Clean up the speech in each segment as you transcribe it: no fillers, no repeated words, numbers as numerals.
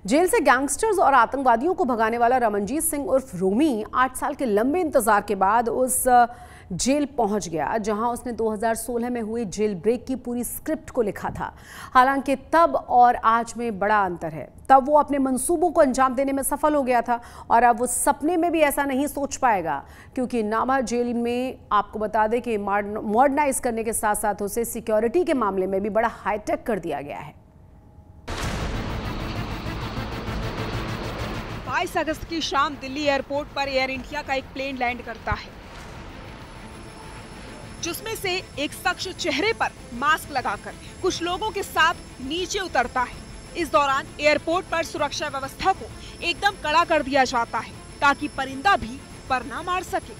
Jail से gangsters और आतंकवादियों को भगाने वाला रमनजीत सिंह उर्फ रोमी 8 साल के लंबे इंतजार के बाद उस जेल पहुंच गया जहां उसने 2016 में हुए जेल ब्रेक की पूरी स्क्रिप्ट को लिखा था। हालांकि तब और आज में बड़ा अंतर है। तब वो अपने मंसूबों को अंजाम देने में सफल हो गया था और अब वो सपने में भी ऐसा नहीं सोच पाएगा, क्योंकि नाभा जेल में आपको बता दें कि मॉडर्नाइज करने के साथ साथ उसे सिक्योरिटी के मामले में भी बड़ा हाईटेक कर दिया गया है। 22 अगस्त की शाम दिल्ली एयरपोर्ट पर एयर इंडिया का एक प्लेन लैंड करता है, जिसमें से एक शख्स चेहरे पर मास्क लगाकर कुछ लोगों के साथ नीचे उतरता है। इस दौरान एयरपोर्ट पर सुरक्षा व्यवस्था को एकदम कड़ा कर दिया जाता है ताकि परिंदा भी पर ना मार सके,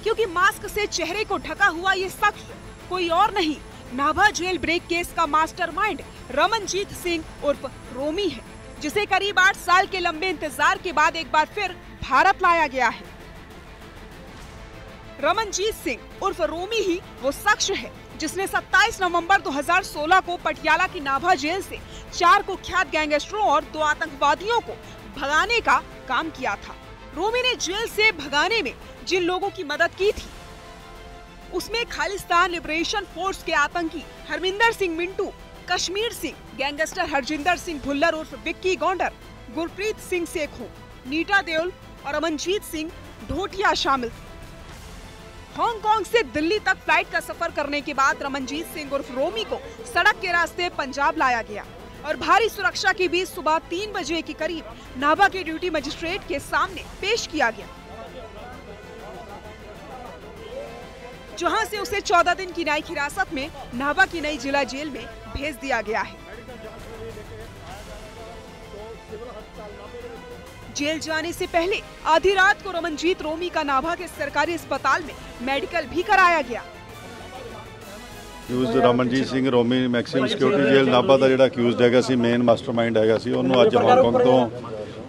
क्योंकि मास्क से चेहरे को ढका हुआ ये शख्स कोई और नहीं, नाभा जेल ब्रेक केस का मास्टरमाइंड रमनजीत सिंह उर्फ रोमी है, जिसे करीब 8 साल के लंबे इंतजार के बाद एक बार फिर भारत लाया गया है। रमनजीत सिंह उर्फ रोमी ही वो शख्स है जिसने 27 नवंबर 2016 को पटियाला की नाभा जेल से 4 कुख्यात गैंगस्टरों और 2 आतंकवादियों को भगाने का काम किया था। रोमी ने जेल से भगाने में जिन लोगों की मदद की थी उसमें खालिस्तान लिबरेशन फोर्स के आतंकी हरमिंदर सिंह मिंटू, कश्मीर सिंह, गैंगस्टर हरजिंदर सिंह भुल्लर उर्फ विक्की गौंडर, गुरप्रीत सिंह सेखों, नीटा देओल और अमनजीत सिंह ढोटिया शामिल थे। हांगकांग से दिल्ली तक फ्लाइट का सफर करने के बाद रमनजीत सिंह उर्फ रोमी को सड़क के रास्ते पंजाब लाया गया और भारी सुरक्षा के बीच सुबह 3 बजे के करीब नाभा के ड्यूटी मजिस्ट्रेट के सामने पेश किया गया, जहां से उसे 14 दिन की न्यायिक हिरासत में नाभा की नई जिला जेल में भेज दिया गया है। जेल जाने से पहले आधी रात को रमनजीत रोमी का नाभा के सरकारी अस्पताल में मेडिकल भी कराया गया। रमनजीत सिंह रोमी मैक्सिमम सिक्योरिटी जेल नाभा ਦਾ ਜਿਹੜਾ ਅਕਿਊਜ਼ਡ ਹੈਗਾ ਸੀ, ਮੇਨ ਮਾਸਟਰਮਾਈਂਡ ਹੈਗਾ ਸੀ, ਉਹਨੂੰ ਅੱਜ ਹਾਂਗਕਾਂਗ ਤੋਂ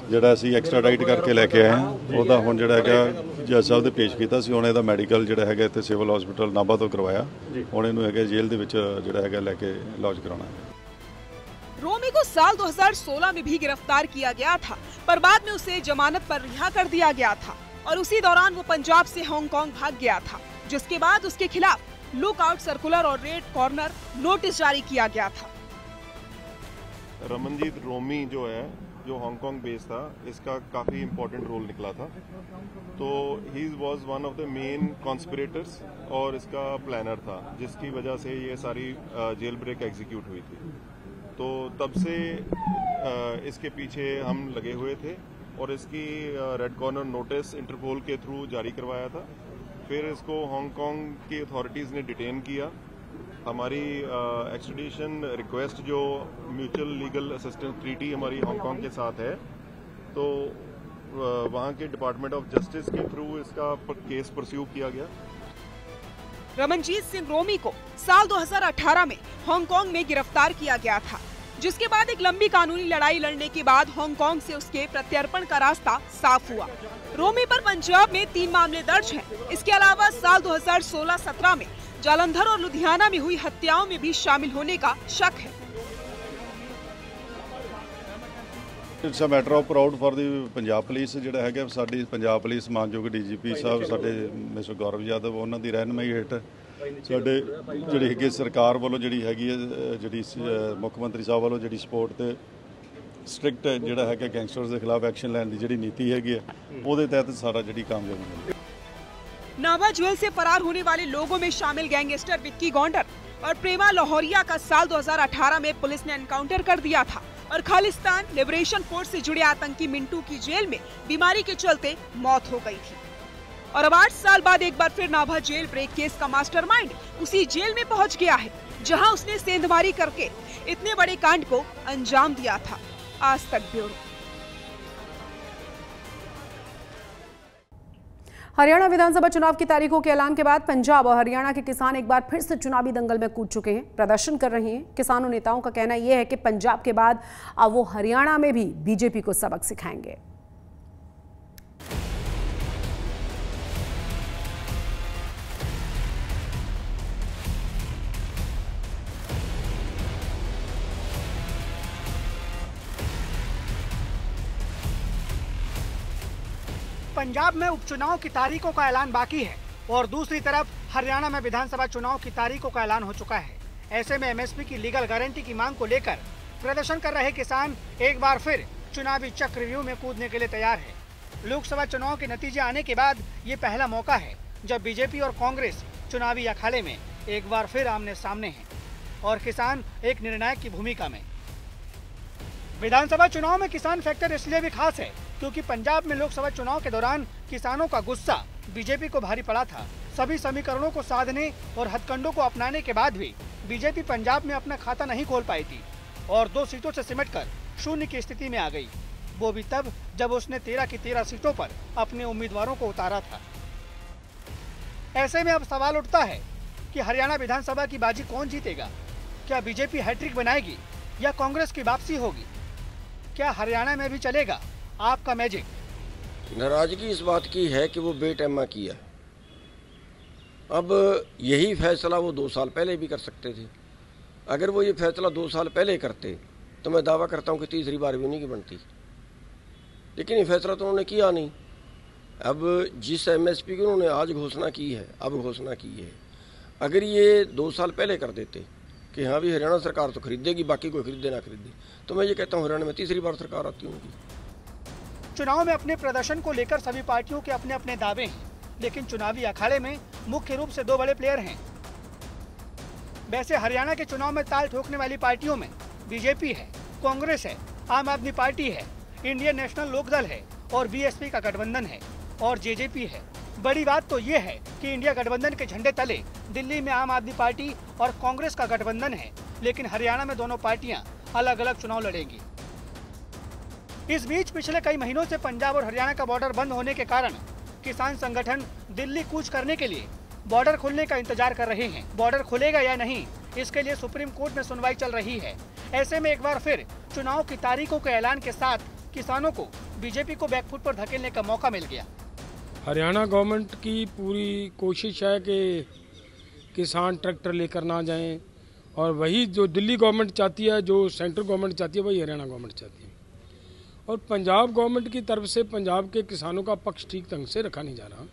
ਜਿਹੜਾ ਅਸੀਂ ਐਕਸਟ੍ਰਾਡਾਈਟ ਕਰਕੇ ਲੈ ਕੇ ਆਏ ਹਾਂ। ਉਹਦਾ ਹੁਣ ਜਿਹੜਾ ਹੈਗਾ ਜੱਜ ਸਾਹਿਬ ਦੇ ਪੇਸ਼ ਕੀਤਾ ਸੀ, ਹੁਣ ਇਹਦਾ ਮੈਡੀਕਲ ਜਿਹੜਾ ਹੈਗਾ ਇੱਥੇ ਸਿਵਲ ਹਸਪੀਟਲ ਨਾਭਾ ਤੋਂ ਕਰਵਾਇਆ। ਹੁਣ ਇਹਨੂੰ ਹੈਗਾ ਜੇਲ੍ਹ ਦੇ ਵਿੱਚ ਜਿਹੜਾ ਹੈਗਾ ਲੈ ਕੇ ਲੌਜ ਕਰਾਉਣਾ ਹੈ। रोमी को साल 2016 में भी गिरफ्तार किया गया था, पर बाद में उसे जमानत पर रिहा कर दिया गया था और उसी दौरान वो पंजाब से हांगकांग भाग गया था, जिसके बाद उसके खिलाफ लुकआउट सर्कुलर और रेड कॉर्नर नोटिस जारी किया गया था। रमनजीत रोमी जो है, जो हांगकांग बेस था, इसका काफी इम्पोर्टेंट रोल निकला था। तो he was one of the main conspirators और इसका प्लानर था, जिसकी वजह से ये सारी जेल ब्रेक एग्जीक्यूट हुई थी। तो तब से इसके पीछे हम लगे हुए थे और इसकी रेड कॉर्नर नोटिस इंटरपोल के थ्रू जारी करवाया था। फिर इसको हांगकांग की अथॉरिटीज़ ने डिटेन किया। हमारी एक्सट्रेडिशन रिक्वेस्ट जो म्यूचुअल लीगल असिस्टेंस ट्रीटी हमारी हांगकांग के साथ है, तो वहाँ के डिपार्टमेंट ऑफ जस्टिस के थ्रू इसका केस परस्यू किया गया। रमनजीत सिंह रोमी को साल 2018 में हांगकांग में गिरफ्तार किया गया था, जिसके बाद एक लंबी कानूनी लड़ाई लड़ने के बाद हांगकांग से उसके प्रत्यर्पण का रास्ता साफ हुआ। रोमी पर पंजाब में 3 मामले दर्ज हैं। इसके अलावा साल 2016-17 में जालंधर और लुधियाना में हुई हत्याओं में भी शामिल होने का शक है। It's a matter of proud for the Punjab police. ਜਿਹੜਾ ਹੈਗਾ ਸਾਡੀ ਪੰਜਾਬ ਪੁਲਿਸ ਮਾਨਯੋਗ ਡੀਜੀਪੀ ਸਾਹਿਬ ਸਾਡੇ ਮਿਸਟਰ ਗੌਰਵ ਯਾਦਵ, ਉਹਨਾਂ ਦੀ ਰਹਿਨੁਮਾਈ ਹੇਠ ਸਾਡੇ ਜਿਹੜੀ ਹੈਗੀ ਸਰਕਾਰ ਵੱਲੋਂ ਜਿਹੜੀ ਹੈਗੀ ਜਿਹੜੀ ਮੁੱਖ ਮੰਤਰੀ ਸਾਹਿਬ ਵੱਲੋਂ ਜਿਹੜੀ ਸਪੋਰਟ ਤੇ ਸਟ੍ਰਿਕਟ ਜਿਹੜਾ ਹੈਗਾ ਗੈਂਗਸਟਰਸ ਦੇ ਖਿਲਾਫ ਐਕਸ਼ਨ ਲੈਣ ਦੀ ਜਿਹੜੀ ਨੀਤੀ ਹੈਗੀ ਉਹਦੇ ਤਹਿਤ ਸਾਰਾ ਜਿਹੜੀ ਕਾਮਯਾਬੀ ਹੈ। नाभा जेल से फरार होने वाले लोगों में शामिल गैंगस्टर विक्की गौंडर और प्रेमा लाहौरिया का साल 2018 में पुलिस ने एनकाउंटर कर दिया था और खालिस्तान लिबरेशन फोर्स से जुड़े आतंकी मिंटू की जेल में बीमारी के चलते मौत हो गई थी। और अब 8 साल बाद एक बार फिर नाभा जेल ब्रेक केस का मास्टरमाइंड उसी जेल में पहुंच गया है, जहां उसने सेंधमारी करके इतने बड़े कांड को अंजाम दिया था। आज तक ब्यूरो। हरियाणा विधानसभा चुनाव की तारीखों के ऐलान के बाद पंजाब और हरियाणा के किसान एक बार फिर से चुनावी दंगल में कूद चुके हैं, प्रदर्शन कर रहे हैं। किसानों नेताओं का कहना यह है कि पंजाब के बाद अब वो हरियाणा में भी बीजेपी को सबक सिखाएंगे। पंजाब में उपचुनाव की तारीखों का ऐलान बाकी है और दूसरी तरफ हरियाणा में विधानसभा चुनाव की तारीखों का ऐलान हो चुका है। ऐसे में एमएसपी की लीगल गारंटी की मांग को लेकर प्रदर्शन कर रहे किसान एक बार फिर चुनावी चक्रव्यूह में कूदने के लिए तैयार है। लोकसभा चुनाव के नतीजे आने के बाद ये पहला मौका है जब बीजेपी और कांग्रेस चुनावी अखाड़े में एक बार फिर आमने सामने हैं और किसान एक निर्णायक की भूमिका में। विधानसभा चुनाव में किसान फैक्टर इसलिए भी खास है क्योंकि पंजाब में लोकसभा चुनाव के दौरान किसानों का गुस्सा बीजेपी को भारी पड़ा था। सभी समीकरणों को साधने और हथकंडों को अपनाने के बाद भी बीजेपी पंजाब में अपना खाता नहीं खोल पाई थी और 2 सीटों से सिमटकर शून्य की स्थिति में आ गई, वो भी तब जब उसने 13 की 13 सीटों पर अपने उम्मीदवारों को उतारा था। ऐसे में अब सवाल उठता है कि हरियाणा विधानसभा की बाजी कौन जीतेगा? क्या बीजेपी हैट्रिक बनाएगी या कांग्रेस की वापसी होगी? क्या हरियाणा में भी चलेगा आपका मैजिक? नाराजगी इस बात की है कि वो बेटैमा किया। अब यही फैसला वो 2 साल पहले भी कर सकते थे। अगर वो ये फैसला 2 साल पहले करते तो मैं दावा करता हूँ कि तीसरी बार भी उन्हीं की बनती, लेकिन ये फैसला तो उन्होंने किया नहीं। अब जिस एमएसपी की उन्होंने आज घोषणा की है, अब घोषणा की है, अगर ये 2 साल पहले कर देते कि हाँ भी हरियाणा सरकार तो खरीदेगी, बाकी कोई खरीदे ना खरीदे, तो मैं ये कहता हूँ हरियाणा में तीसरी बार सरकार आती होगी। चुनाव में अपने प्रदर्शन को लेकर सभी पार्टियों के अपने अपने दावे हैं, लेकिन चुनावी अखाड़े में मुख्य रूप से 2 बड़े प्लेयर हैं। वैसे हरियाणा के चुनाव में ताल ठोकने वाली पार्टियों में बीजेपी है, कांग्रेस है, आम आदमी पार्टी है, इंडियन नेशनल लोकदल है और बीएसपी का गठबंधन है और जेजेपी है। बड़ी बात तो ये है कि इंडिया गठबंधन के झंडे तले दिल्ली में आम आदमी पार्टी और कांग्रेस का गठबंधन है, लेकिन हरियाणा में दोनों पार्टियां अलग अलग चुनाव लड़ेंगी। इस बीच पिछले कई महीनों से पंजाब और हरियाणा का बॉर्डर बंद होने के कारण किसान संगठन दिल्ली कूच करने के लिए बॉर्डर खुलने का इंतजार कर रहे हैं। बॉर्डर खुलेगा या नहीं, इसके लिए सुप्रीम कोर्ट में सुनवाई चल रही है। ऐसे में एक बार फिर चुनाव की तारीखों के ऐलान के साथ किसानों को बीजेपी को बैकफुट पर धकेलने का मौका मिल गया। हरियाणा गवर्नमेंट की पूरी कोशिश है कि किसान ट्रैक्टर लेकर ना जाएं और वही जो दिल्ली गवर्नमेंट चाहती है, जो सेंट्रल गवर्नमेंट चाहती है, वही हरियाणा गवर्नमेंट चाहती है। और पंजाब गवर्नमेंट की तरफ से पंजाब के किसानों का पक्ष ठीक ढंग से रखा नहीं जा रहा,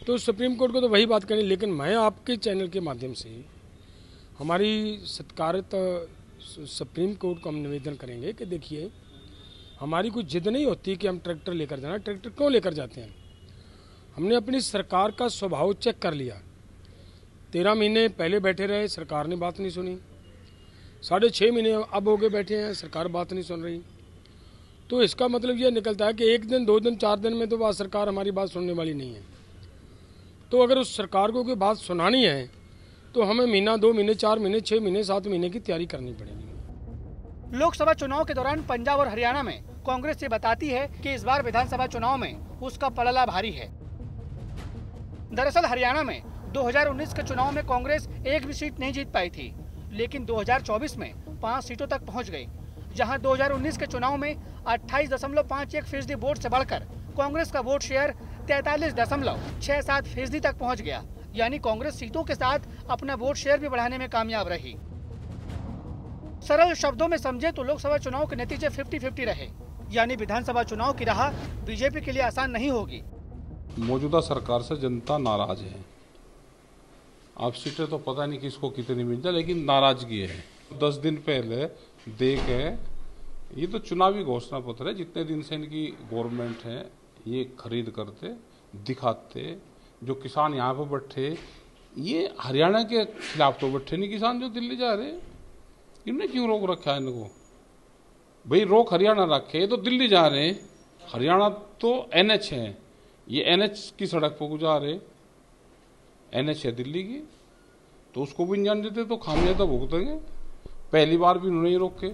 तो सुप्रीम कोर्ट को तो वही बात करनी। लेकिन मैं आपके चैनल के माध्यम से हमारी सत्कारित सुप्रीम कोर्ट को हम निवेदन करेंगे कि देखिए, हमारी कोई जिद नहीं होती कि हम ट्रैक्टर लेकर जाना। ट्रैक्टर क्यों लेकर जाते हैं? हमने अपनी सरकार का स्वभाव चेक कर लिया। 13 महीने पहले बैठे रहे, सरकार ने बात नहीं सुनी। 6.5 महीने अब हो गए बैठे हैं, सरकार बात नहीं सुन रही। तो इसका मतलब यह निकलता है कि 1 दिन, 2 दिन, 4 दिन में तो वह सरकार हमारी बात सुनने वाली नहीं है। तो अगर उस सरकार को कोई बात सुनानी है तो हमें महीना, 2 महीने, 4 महीने, 6 महीने, 7 महीने की तैयारी करनी पड़ेगी। लोकसभा चुनाव के दौरान पंजाब और हरियाणा में कांग्रेस ये बताती है कि इस बार विधानसभा चुनाव में उसका पलड़ा भारी है। दरअसल हरियाणा में 2019 के चुनाव में कांग्रेस एक भी सीट नहीं जीत पाई थी, लेकिन 2024 में 5 सीटों तक पहुंच गई, जहां 2019 के चुनाव में 28.51% वोट से बढ़कर कांग्रेस का वोट शेयर 43.67% तक पहुंच गया। यानी कांग्रेस सीटों के साथ अपना वोट शेयर भी बढ़ाने में कामयाब रही। सरल शब्दों में समझे तो लोकसभा चुनाव के नतीजे 50-50 रहे, यानी विधानसभा चुनाव की राह बीजेपी के लिए आसान नहीं होगी। मौजूदा सरकार से जनता नाराज है। अब सीटें तो पता नहीं किसको कितनी मिल जाए, लेकिन नाराजगी है। 10 दिन पहले देखे, ये तो चुनावी घोषणा पत्र है। जितने दिन से इनकी गवर्नमेंट है, ये खरीद करते दिखाते। जो किसान यहाँ पर बैठे, ये हरियाणा के खिलाफ तो बैठे नहीं किसान जो दिल्ली जा रहे। इनने क्यों रोक रखा है इनको? भाई रोक हरियाणा रखे, ये तो दिल्ली जा रहे हैं। हरियाणा तो NH है, ये NH की सड़क पर गुजारे। NH है दिल्ली की, तो उसको भी जान देते तो खामियाजा भुगतेंगे। पहली बार भी उन्होंने रोके।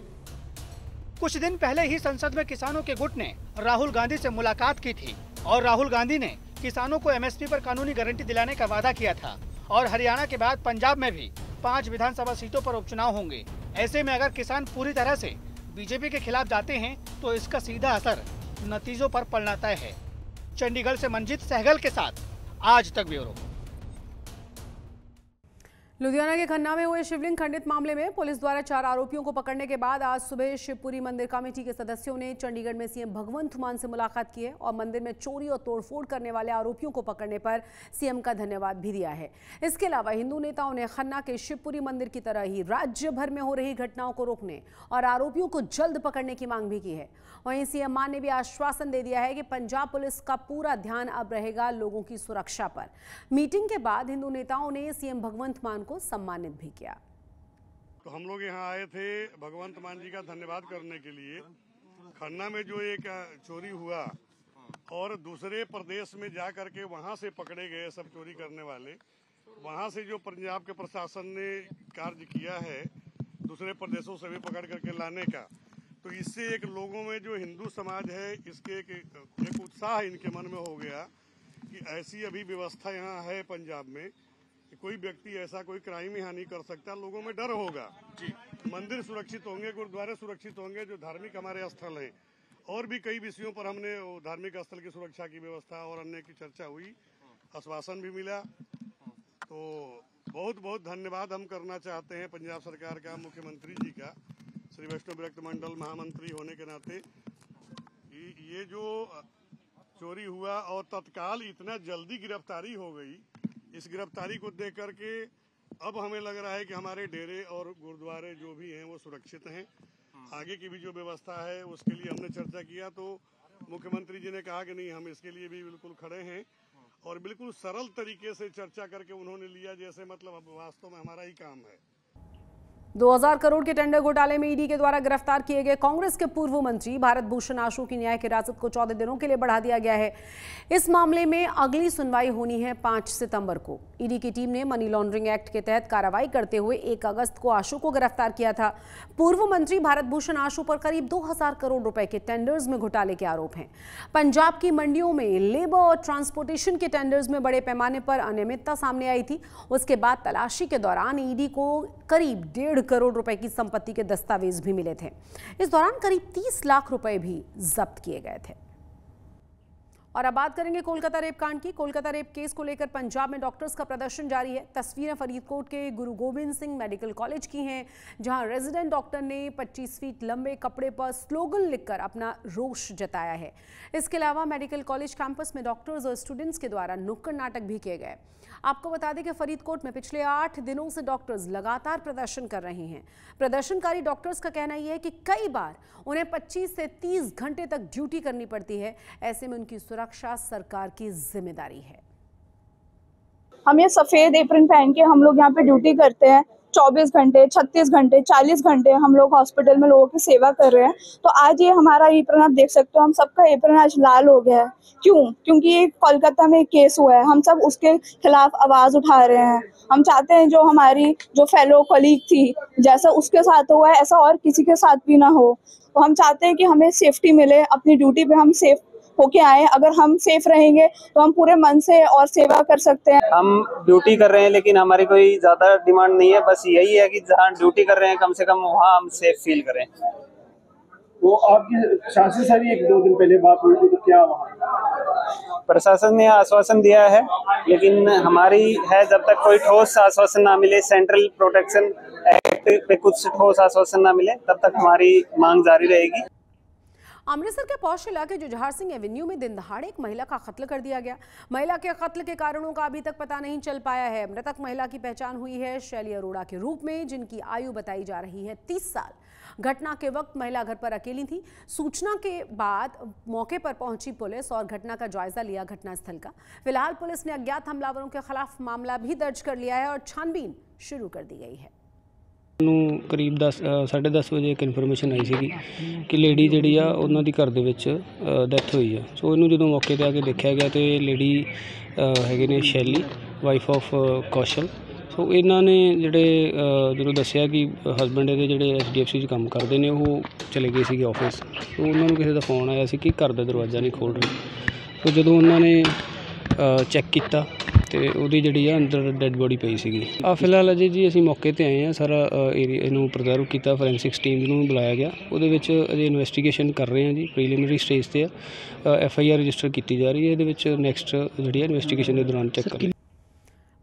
कुछ दिन पहले ही संसद में किसानों के गुट ने राहुल गांधी से मुलाकात की थी और राहुल गांधी ने किसानों को MSP पर कानूनी गारंटी दिलाने का वादा किया था। और हरियाणा के बाद पंजाब में भी 5 विधानसभा सीटों पर उपचुनाव होंगे। ऐसे में अगर किसान पूरी तरह से बीजेपी के खिलाफ जाते हैं तो इसका सीधा असर नतीजों पर पड़ना तय है। चंडीगढ़ से मंजीत सहगल के साथ आज तक ब्यूरो। लुधियाना के खन्ना में हुए शिवलिंग खंडित मामले में पुलिस द्वारा 4 आरोपियों को पकड़ने के बाद आज सुबह शिवपुरी मंदिर कमेटी के सदस्यों ने चंडीगढ़ में सीएम भगवंत मान से मुलाकात की है और मंदिर में चोरी और तोड़फोड़ करने वाले आरोपियों को पकड़ने पर सीएम का धन्यवाद भी दिया है। इसके अलावा हिंदू नेताओं ने खन्ना के शिवपुरी मंदिर की तरह ही राज्य भर में हो रही घटनाओं को रोकने और आरोपियों को जल्द पकड़ने की मांग भी की है। वहीं सीएम मान ने भी आश्वासन दे दिया है कि पंजाब पुलिस का पूरा ध्यान अब रहेगा लोगों की सुरक्षा पर। मीटिंग के बाद हिंदू नेताओं ने सीएम भगवंत मान को सम्मानित भी किया। तो हम लोग यहाँ आए थे भगवंत मान जी का धन्यवाद करने के लिए। खन्ना में जो एक चोरी हुआ और दूसरे प्रदेश में जा करके वहाँ से पकड़े गए सब चोरी करने वाले, वहाँ से जो पंजाब के प्रशासन ने कार्य किया है दूसरे प्रदेशों से भी पकड़ करके लाने का, तो इससे एक लोगों में जो हिंदू समाज है इसके एक उत्साह इनके मन में हो गया कि ऐसी अभी व्यवस्था यहाँ है पंजाब में, कोई व्यक्ति ऐसा कोई क्राइम यहाँ नहीं कर सकता। लोगों में डर होगा, मंदिर सुरक्षित होंगे, गुरुद्वारे सुरक्षित होंगे जो धार्मिक हमारे स्थल हैं। और भी कई विषयों पर हमने धार्मिक स्थल की सुरक्षा की व्यवस्था और अन्य की चर्चा हुई, आश्वासन भी मिला। तो बहुत बहुत धन्यवाद हम करना चाहते हैं पंजाब सरकार का, मुख्यमंत्री जी का, श्री वैष्णव विरक्त मंडल महामंत्री होने के नाते। ये जो चोरी हुआ और तत्काल इतना जल्दी गिरफ्तारी हो गई, इस गिरफ्तारी को देख करके अब हमें लग रहा है कि हमारे डेरे और गुरुद्वारे जो भी हैं वो सुरक्षित हैं। आगे की भी जो व्यवस्था है उसके लिए हमने चर्चा किया तो मुख्यमंत्री जी ने कहा कि नहीं, हम इसके लिए भी बिल्कुल खड़े हैं और बिल्कुल सरल तरीके से चर्चा करके उन्होंने लिया जैसे मतलब अब वास्तव में हमारा ही काम है। 2000 करोड़ के टेंडर घोटाले में ईडी के द्वारा गिरफ्तार किए गए कांग्रेस के पूर्व मंत्री भारत भूषण आशु की न्यायिक हिरासत को 14 दिनों के लिए बढ़ा दिया गया है। इस मामले में अगली सुनवाई होनी है 5 सितंबर को। ईडी की टीम ने मनी लॉन्ड्रिंग एक्ट के तहत कार्रवाई करते हुए 1 अगस्त को आशु को गिरफ्तार किया था। पूर्व मंत्री भारत भूषण आशु पर करीब 2000 करोड़ रुपए के टेंडर्स में घोटाले के आरोप हैं। पंजाब की मंडियों में लेबर और ट्रांसपोर्टेशन के टेंडर्स में बड़े पैमाने पर अनियमितता सामने आई थी। उसके बाद तलाशी के दौरान ईडी को करीब 1.5 करोड़ रुपए की संपत्ति के दस्तावेज भी मिले थे। इस दौरान करीब 30 लाख रुपए भी जब्त किए गए थे। और अब बात करेंगे कोलकाता रेप कांड की। कोलकाता रेप केस को लेकर पंजाब में डॉक्टर्स का प्रदर्शन जारी है। तस्वीरें फरीदकोट के गुरु गोबिंद सिंह मेडिकल कॉलेज की हैं, जहां रेजिडेंट डॉक्टर ने 25 फीट लंबे कपड़े पर स्लोगन लिखकर अपना रोष जताया है। इसके अलावा मेडिकल कॉलेज कैंपस में डॉक्टर्स और स्टूडेंट्स के द्वारा नुक्कड़ नाटक भी किए गए। आपको बता दें कि फरीदकोट में पिछले 8 दिनों से डॉक्टर्स लगातार प्रदर्शन कर रहे हैं। प्रदर्शनकारी डॉक्टर्स का कहना यह है कि कई बार उन्हें 25 से 30 घंटे तक ड्यूटी करनी पड़ती है। ऐसे में उनकी सुरक्षा सरकार की जिम्मेदारी है। हम ये सफेद एप्रन पहन के हम लोग यहाँ पे ड्यूटी करते हैं। 24 घंटे, 36 घंटे, 40 घंटे हम लोग हॉस्पिटल में लोगों की सेवा कर रहे हैं। तो आज ये हमारा एप्रन आप देख सकते हो, हम सबका एप्रन आज लाल हो गया है। क्यों? क्योंकि ये कोलकाता में एक केस हुआ है, हम सब उसके खिलाफ आवाज उठा रहे हैं। हम चाहते हैं जो हमारी जो फेलो कलीग थी, जैसा उसके साथ हुआ है ऐसा और किसी के साथ भी ना हो। तो हम चाहते हैं कि हमें सेफ्टी मिले, अपनी ड्यूटी पे हम सेफ होके आए। अगर हम सेफ रहेंगे तो हम पूरे मन से और सेवा कर सकते हैं। हम ड्यूटी कर रहे हैं लेकिन हमारी कोई ज्यादा डिमांड नहीं है, बस यही है कि जहाँ ड्यूटी कर रहे हैं कम से कम वहाँ हम सेफ फील करें। वो आपकी शासन से भी 1-2 दिन पहले बात हुई थी, तो क्या वहाँ प्रशासन ने आश्वासन दिया है, लेकिन हमारी है जब तक कोई ठोस आश्वासन ना मिले, सेंट्रल प्रोटेक्शन एक्ट पे कुछ ठोस आश्वासन ना मिले, तब तक हमारी मांग जारी रहेगी। अमृतसर के पौष इलाके जुझार सिंह एवेन्यू में दिन दहाड़े एक महिला का कत्ल कर दिया गया। महिला के कत्ल के कारणों का अभी तक पता नहीं चल पाया है। मृतक महिला की पहचान हुई है शैली अरोड़ा के रूप में, जिनकी आयु बताई जा रही है 30 साल। घटना के वक्त महिला घर पर अकेली थी। सूचना के बाद मौके पर पहुंची पुलिस और घटना का जायजा लिया घटनास्थल का। फिलहाल पुलिस ने अज्ञात हमलावरों के खिलाफ मामला भी दर्ज कर लिया है और छानबीन शुरू कर दी गई है। ਨੂੰ ਕਰੀਬ 10:30 ਵਜੇ ਇੱਕ ਇਨਫੋਰਮੇਸ਼ਨ ਆਈ ਸੀਗੀ ਕਿ ਲੇਡੀ ਜਿਹੜੀ ਆ ਉਹਨਾਂ ਦੀ ਘਰ ਦੇ ਵਿੱਚ ਡੈਥ ਹੋਈ ਆ। ਸੋ ਇਹਨੂੰ ਜਦੋਂ ਮੌਕੇ 'ਤੇ ਆ ਕੇ ਦੇਖਿਆ ਗਿਆ ਤੇ ਲੇਡੀ ਹੈਗੇ ਨੇ ਸ਼ੈਲੀ, ਵਾਈਫ ਆਫ ਕੌਸ਼ਲ। ਸੋ ਇਹਨਾਂ ਨੇ ਜਿਹੜੇ ਜਦੋਂ ਦੱਸਿਆ ਕਿ ਹਸਬੈਂਡ ਇਹਦੇ ਜਿਹੜੇ HDFC 'ਚ ਕੰਮ ਕਰਦੇ ਨੇ, ਉਹ ਚਲੇ ਗਏ ਸੀਗੇ ਆਫਿਸ। ਸੋ ਉਹਨਾਂ ਨੂੰ ਕਿਸੇ ਦਾ ਫੋਨ ਆਇਆ ਸੀ ਕਿ ਘਰ ਦਾ ਦਰਵਾਜ਼ਾ ਨਹੀਂ ਖੋਲ੍ਹ ਰਹੇ। ਸੋ ਜਦੋਂ ਉਹਨਾਂ ਨੇ ਚੈੱਕ ਕੀਤਾ ਤੇ ਉਹਦੀ ਜਿਹੜੀ ਆ ਅੰਦਰ ਡੈੱਡ ਬੋਡੀ ਪਈ ਸੀਗੀ। ਫਿਲਹਾਲ ਅਜੇ ਜੀ ਅਸੀਂ ਮੌਕੇ 'ਤੇ ਆਏ ਹਾਂ, ਸਾਰਾ ਏਰੀਆ ਇਹਨੂੰ ਪ੍ਰਜ਼ਰਵ ਕੀਤਾ, ਫੋਰੈਂਸਿਕਸ ਟੀਮ ਨੂੰ ਬੁਲਾਇਆ ਗਿਆ। ਉਹਦੇ ਵਿੱਚ ਅਜੇ ਇਨਵੈਸਟੀਗੇਸ਼ਨ ਕਰ ਰਹੇ ਹਾਂ ਜੀ, ਪ੍ਰੀਲਿਮਿਨਰੀ ਸਟੇਜ 'ਤੇ ਆ। FIR ਰਜਿਸਟਰ ਕੀਤੀ ਜਾ ਰਹੀ ਹੈ। ਇਹਦੇ ਵਿੱਚ ਨੈਕਸਟ ਜਿਹੜੀ ਆ ਇਨਵੈਸਟੀਗੇਸ਼ਨ ਦੇ ਦੌਰਾਨ ਚੈੱਕ ਕਰ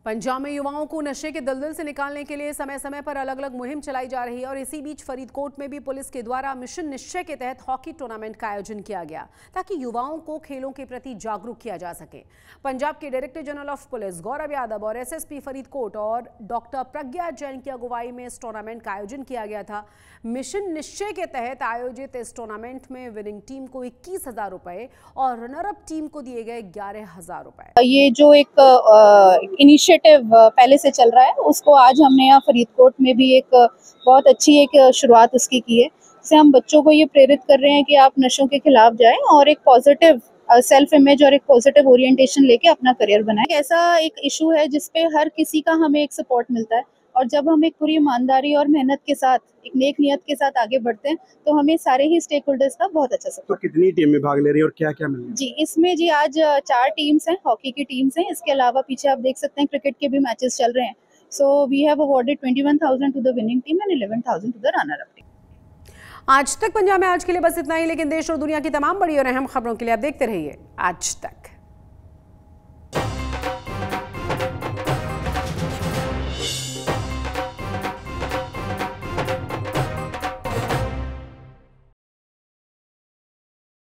पंजाब में युवाओं को नशे के दलदल से निकालने के लिए समय समय पर अलग अलग मुहिम चलाई जा रही है और इसी बीच फरीदकोट में भी पुलिस के द्वारा मिशन निश्चय के तहत हॉकी टूर्नामेंट का आयोजन किया गया ताकि युवाओं को खेलों के प्रति जागरूक किया जा सके। पंजाब के director general of police Gaurav Yadav और एसएसपी फरीदकोट और डॉक्टर प्रज्ञा जैन की अगुवाई में इस टूर्नामेंट का आयोजन किया गया था। मिशन निश्चय के तहत आयोजित इस टूर्नामेंट में विनिंग टीम को 21,000 रुपए और रनरअप टीम को दिए गए 11,000 रुपए। ये जो एक इनिशिएटिव पहले से चल रहा है, उसको आज हमने यहाँ फरीदकोट में भी एक बहुत अच्छी एक शुरुआत उसकी की है। इससे हम बच्चों को ये प्रेरित कर रहे हैं कि आप नशों के खिलाफ जाएं और एक पॉजिटिव सेल्फ इमेज और एक पॉजिटिव ओरिएंटेशन लेके अपना करियर बनाएं। ऐसा एक इशू है जिसपे हर किसी का हमें एक सपोर्ट मिलता है और जब हम एक पूरी ईमानदारी और मेहनत के साथ, एक नेक नियत के साथ आगे बढ़ते हैं तो हमें सारे ही स्टेक होल्डर्स का बहुत अच्छा सपोर्ट। तो कितनी टीमें भाग ले रही है और क्या क्या मिल रहा है? जी, इसमें जी आज 4 टीम्स हैं, हॉकी की टीम्स हैं। इसके अलावा पीछे आप देख सकते हैं क्रिकेट के भी मैचेस चल रहे हैं। So we have awarded 21,000 to the winning team and 11,000 to the runner up team. आज तक पंजाब में आज के लिए बस इतना ही, लेकिन देश और दुनिया की तमाम बड़ी और अहम खबरों के लिए आप देखते रहिए आज तक।